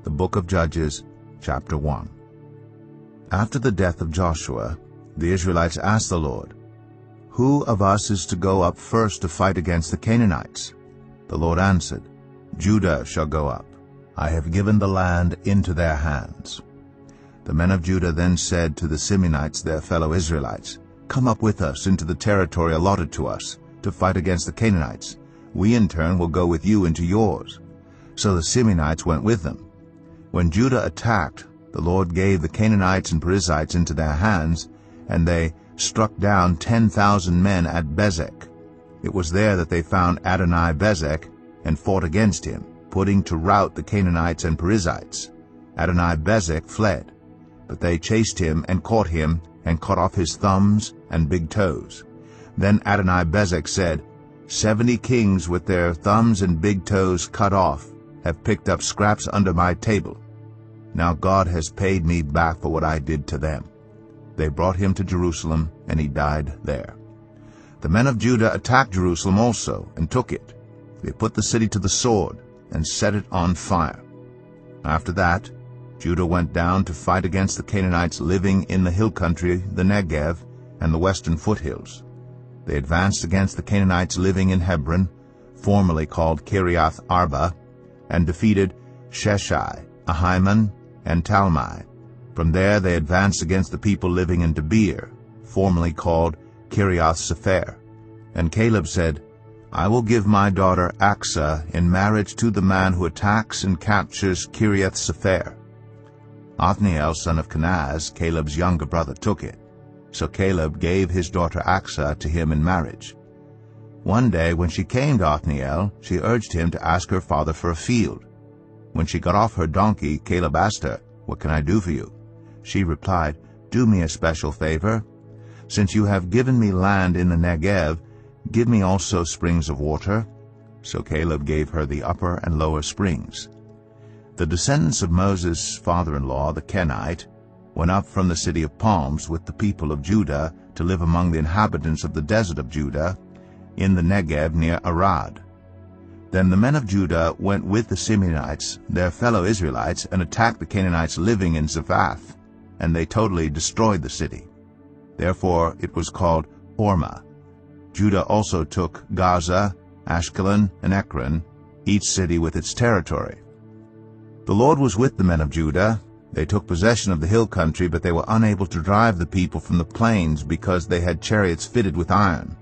The book of Judges, chapter 1. After the death of Joshua, the Israelites asked the Lord, "Who of us is to go up first to fight against the Canaanites?" The Lord answered, "Judah shall go up. I have given the land into their hands." The men of Judah then said to the Simeonites, their fellow Israelites, "Come up with us into the territory allotted to us, to fight against the Canaanites. We in turn will go with you into yours." So the Simeonites went with them. When Judah attacked, the Lord gave the Canaanites and Perizzites into their hands, and they struck down 10,000 men at Bezek. It was there that they found Adoni-Bezek and fought against him, putting to rout the Canaanites and Perizzites. Adoni-Bezek fled, but they chased him and caught him and cut off his thumbs and big toes. Then Adoni-Bezek said, 70 kings with their thumbs and big toes cut off have picked up scraps under my table. Now God has paid me back for what I did to them. They brought him to Jerusalem, and he died there. The men of Judah attacked Jerusalem also, and took it. They put the city to the sword, and set it on fire. After that, Judah went down to fight against the Canaanites living in the hill country, the Negev, and the western foothills. They advanced against the Canaanites living in Hebron, formerly called Kiriath Arba, and defeated Sheshai, Ahiman, and Talmai. From there they advanced against the people living in Debir, formerly called Kiriath Sepher. And Caleb said, "I will give my daughter Achsah in marriage to the man who attacks and captures Kiriath Sepher." Othniel, son of Kenaz, Caleb's younger brother, took it. So Caleb gave his daughter Achsah to him in marriage. One day when she came to Othniel, she urged him to ask her father for a field. When she got off her donkey, Caleb asked her, "What can I do for you?" She replied, "Do me a special favor. Since you have given me land in the Negev, give me also springs of water." So Caleb gave her the upper and lower springs. The descendants of Moses' father-in-law, the Kenite, went up from the city of palms with the people of Judah to live among the inhabitants of the desert of Judah in the Negev near Arad. Then the men of Judah went with the Simeonites, their fellow Israelites, and attacked the Canaanites living in Zephath, and they totally destroyed the city. Therefore it was called Hormah. Judah also took Gaza, Ashkelon, and Ekron, each city with its territory. The Lord was with the men of Judah. They took possession of the hill country, but they were unable to drive the people from the plains because they had chariots fitted with iron.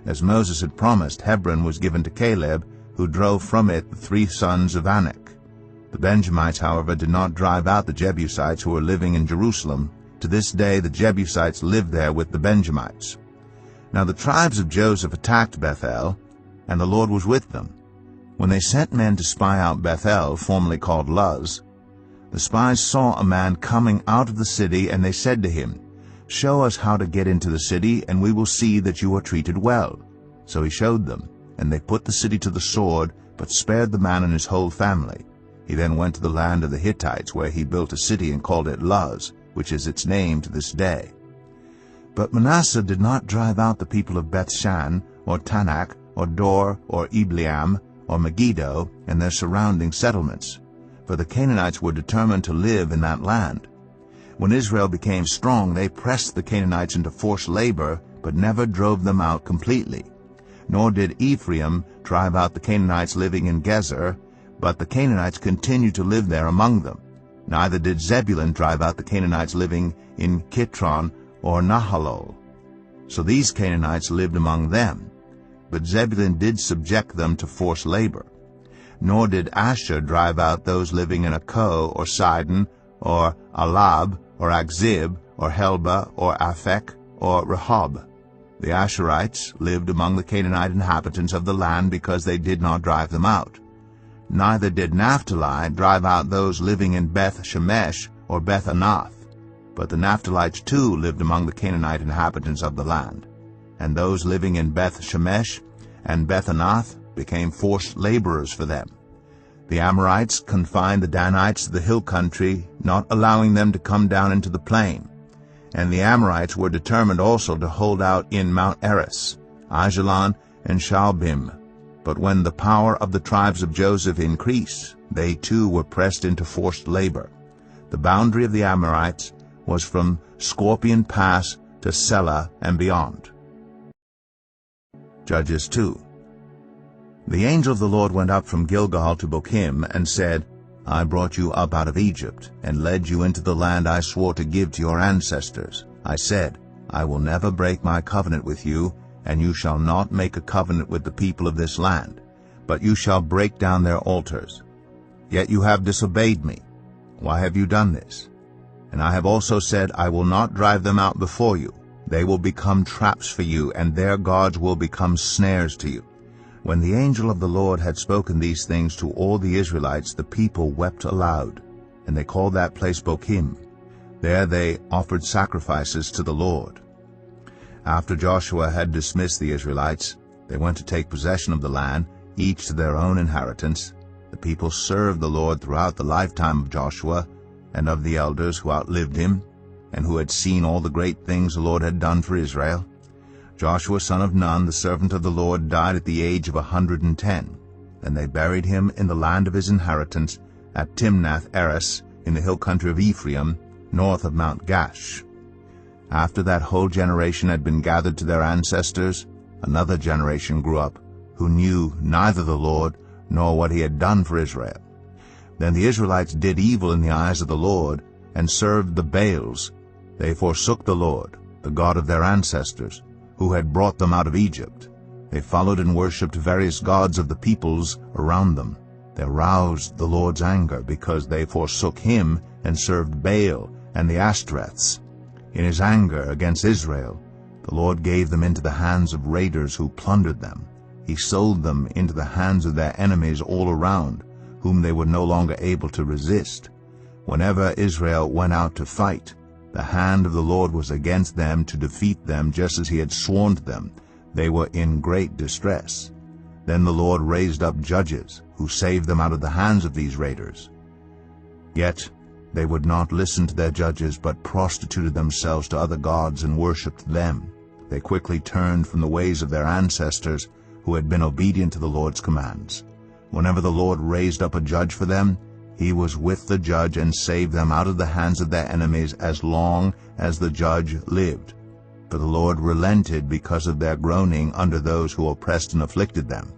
As Moses had promised, Hebron was given to Caleb, who drove from it the 3 sons of Anak. The Benjamites, however, did not drive out the Jebusites who were living in Jerusalem. To this day the Jebusites live there with the Benjamites. Now the tribes of Joseph attacked Bethel, and the Lord was with them. When they sent men to spy out Bethel, formerly called Luz, the spies saw a man coming out of the city, and they said to him, "Show us how to get into the city, and we will see that you are treated well." So he showed them, and they put the city to the sword, but spared the man and his whole family. He then went to the land of the Hittites, where he built a city and called it Luz, which is its name to this day. But Manasseh did not drive out the people of Bethshan, or Tanakh, or Dor, or Ibleam, or Megiddo, and their surrounding settlements, for the Canaanites were determined to live in that land. When Israel became strong, they pressed the Canaanites into forced labor, but never drove them out completely. Nor did Ephraim drive out the Canaanites living in Gezer, but the Canaanites continued to live there among them. Neither did Zebulun drive out the Canaanites living in Kitron or Nahalol. So these Canaanites lived among them, but Zebulun did subject them to forced labor. Nor did Asher drive out those living in Akko or Sidon or Alab or Akzib or Helba or Aphek or Rehob. The Asherites lived among the Canaanite inhabitants of the land because they did not drive them out. Neither did Naphtali drive out those living in Beth Shemesh or Beth Anath, but the Naphtalites too lived among the Canaanite inhabitants of the land. And those living in Beth Shemesh and Beth Anath became forced laborers for them. The Amorites confined the Danites to the hill country, not allowing them to come down into the plain. And the Amorites were determined also to hold out in Mount Eris, Ajalon, and Shaalbim. But when the power of the tribes of Joseph increased, they too were pressed into forced labor. The boundary of the Amorites was from Scorpion Pass to Selah and beyond. Judges 2. The angel of the Lord went up from Gilgal to Bochim and said, I brought you up out of Egypt and led you into the land I swore to give to your ancestors. I said, I will never break my covenant with you, and you shall not make a covenant with the people of this land, but you shall break down their altars. Yet you have disobeyed me. Why have you done this? And I have also said, I will not drive them out before you. They will become traps for you, and their gods will become snares to you. When the angel of the Lord had spoken these things to all the Israelites, the people wept aloud, and they called that place Bochim. There they offered sacrifices to the Lord. After Joshua had dismissed the Israelites, they went to take possession of the land, each to their own inheritance. The people served the Lord throughout the lifetime of Joshua and of the elders who outlived him, and who had seen all the great things the Lord had done for Israel. Joshua son of Nun, the servant of the Lord, died at the age of 110. And they buried him in the land of his inheritance at Timnath-Eres in the hill country of Ephraim, north of Mount Gash. After that whole generation had been gathered to their ancestors, another generation grew up, who knew neither the Lord nor what he had done for Israel. Then the Israelites did evil in the eyes of the Lord, and served the Baals. They forsook the Lord, the God of their ancestors, who had brought them out of Egypt. They followed and worshipped various gods of the peoples around them. They aroused the Lord's anger, because they forsook him and served Baal and the Ashtoreths. In his anger against Israel, the Lord gave them into the hands of raiders who plundered them. He sold them into the hands of their enemies all around, whom they were no longer able to resist. Whenever Israel went out to fight, the hand of the Lord was against them to defeat them, just as he had sworn to them. They were in great distress. Then the Lord raised up judges, who saved them out of the hands of these raiders. Yet they would not listen to their judges, but prostituted themselves to other gods and worshipped them. They quickly turned from the ways of their ancestors, who had been obedient to the Lord's commands. Whenever the Lord raised up a judge for them, he was with the judge and saved them out of the hands of their enemies as long as the judge lived. For the Lord relented because of their groaning under those who oppressed and afflicted them.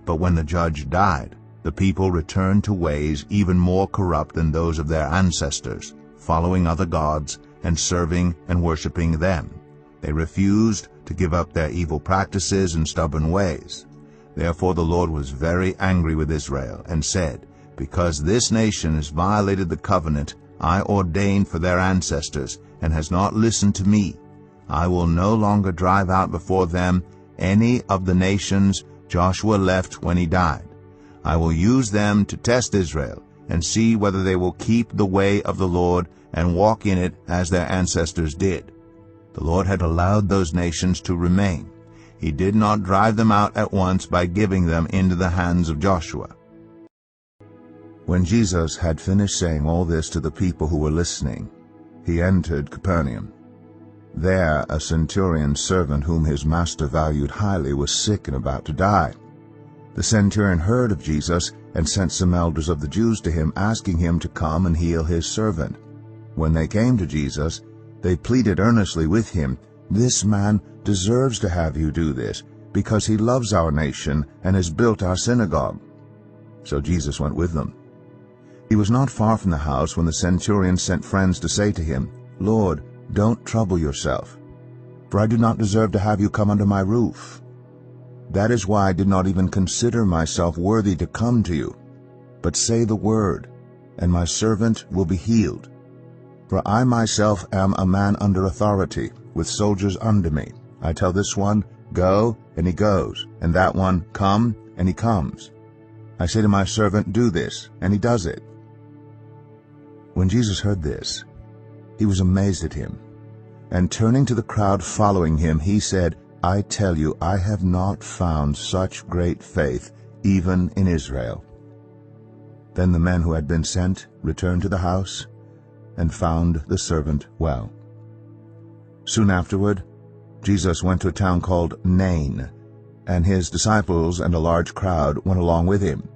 But when the judge died, the people returned to ways even more corrupt than those of their ancestors, following other gods and serving and worshiping them. They refused to give up their evil practices and stubborn ways. Therefore the Lord was very angry with Israel and said, Because this nation has violated the covenant I ordained for their ancestors and has not listened to me, I will no longer drive out before them any of the nations Joshua left when he died. I will use them to test Israel and see whether they will keep the way of the Lord and walk in it as their ancestors did. The Lord had allowed those nations to remain. He did not drive them out at once by giving them into the hands of Joshua. When Jesus had finished saying all this to the people who were listening, he entered Capernaum. There a centurion's servant whom his master valued highly was sick and about to die. The centurion heard of Jesus and sent some elders of the Jews to him, asking him to come and heal his servant. When they came to Jesus, they pleaded earnestly with him, This man deserves to have you do this, because he loves our nation and has built our synagogue. So Jesus went with them. He was not far from the house when the centurion sent friends to say to him, Lord, don't trouble yourself, for I do not deserve to have you come under my roof. That is why I did not even consider myself worthy to come to you. But say the word, and my servant will be healed. For I myself am a man under authority, with soldiers under me. I tell this one, Go, and he goes, and that one, Come, and he comes. I say to my servant, Do this, and he does it. When Jesus heard this, he was amazed at him. And turning to the crowd following him, he said, I tell you, I have not found such great faith, even in Israel. Then the men who had been sent returned to the house and found the servant well. Soon afterward, Jesus went to a town called Nain, and his disciples and a large crowd went along with him.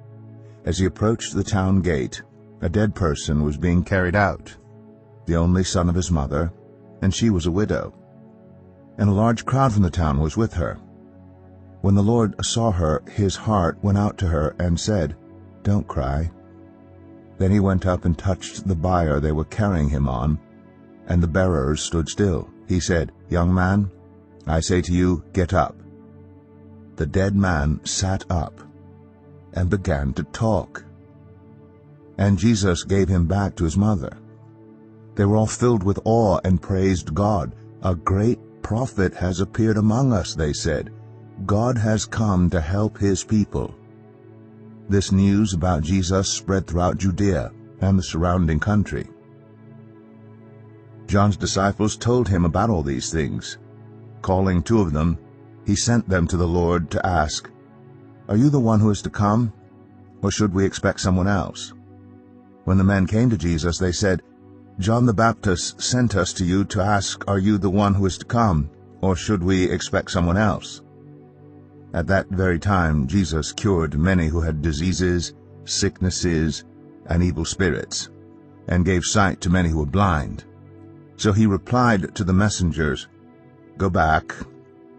As he approached the town gate, a dead person was being carried out, the only son of his mother, and she was a widow. And a large crowd from the town was with her. When the Lord saw her, his heart went out to her and said, "Don't cry." Then he went up and touched the bier they were carrying him on, and the bearers stood still. He said, "Young man, I say to you, get up." The dead man sat up and began to talk. And Jesus gave him back to his mother. They were all filled with awe and praised God. "A great prophet has appeared among us," they said. "God has come to help his people." This news about Jesus spread throughout Judea and the surrounding country. John's disciples told him about all these things. Calling 2 of them, he sent them to the Lord to ask, "Are you the one who is to come, or should we expect someone else?" When the men came to Jesus, they said, "John the Baptist sent us to you to ask, are you the one who is to come, or should we expect someone else?" At that very time Jesus cured many who had diseases, sicknesses, and evil spirits, and gave sight to many who were blind. So he replied to the messengers, "Go back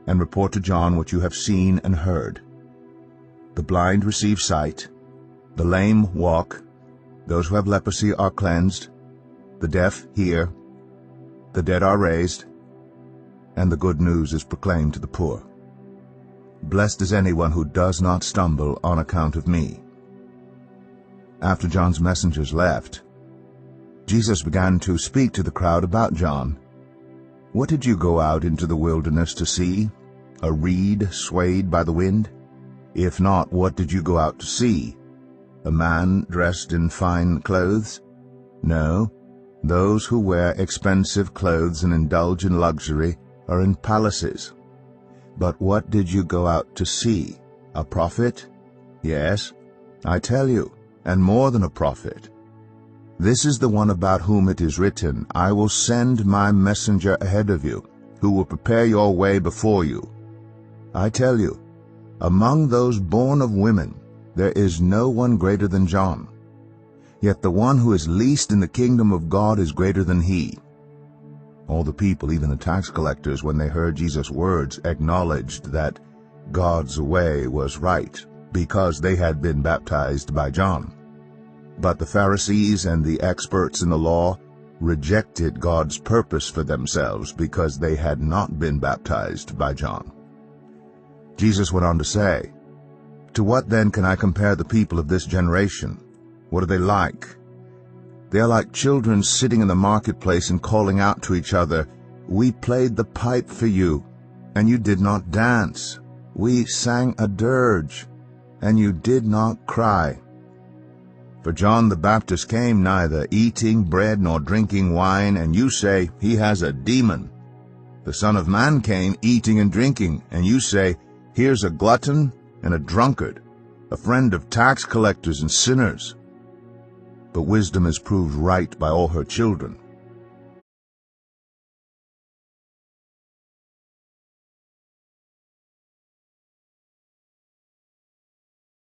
and report to John what you have seen and heard. The blind receive sight, the lame walk, those who have leprosy are cleansed, the deaf hear, the dead are raised, and the good news is proclaimed to the poor. Blessed is anyone who does not stumble on account of me." After John's messengers left, Jesus began to speak to the crowd about John. "What did you go out into the wilderness to see? A reed swayed by the wind? If not, what did you go out to see? A man dressed in fine clothes? No, those who wear expensive clothes and indulge in luxury are in palaces. But what did you go out to see? A prophet? Yes, I tell you, and more than a prophet. This is the one about whom it is written, 'I will send my messenger ahead of you, who will prepare your way before you.' I tell you, among those born of women, there is no one greater than John. Yet the one who is least in the kingdom of God is greater than he." All the people, even the tax collectors, when they heard Jesus' words, acknowledged that God's way was right, because they had been baptized by John. But the Pharisees and the experts in the law rejected God's purpose for themselves because they had not been baptized by John. Jesus went on to say, "To what then can I compare the people of this generation? What are they like? They are like children sitting in the marketplace and calling out to each other, 'We played the pipe for you, and you did not dance. We sang a dirge, and you did not cry.' For John the Baptist came neither eating bread nor drinking wine, and you say, 'He has a demon.' The Son of Man came eating and drinking, and you say, 'Here's a glutton and a drunkard, a friend of tax collectors and sinners.' But wisdom is proved right by all her children.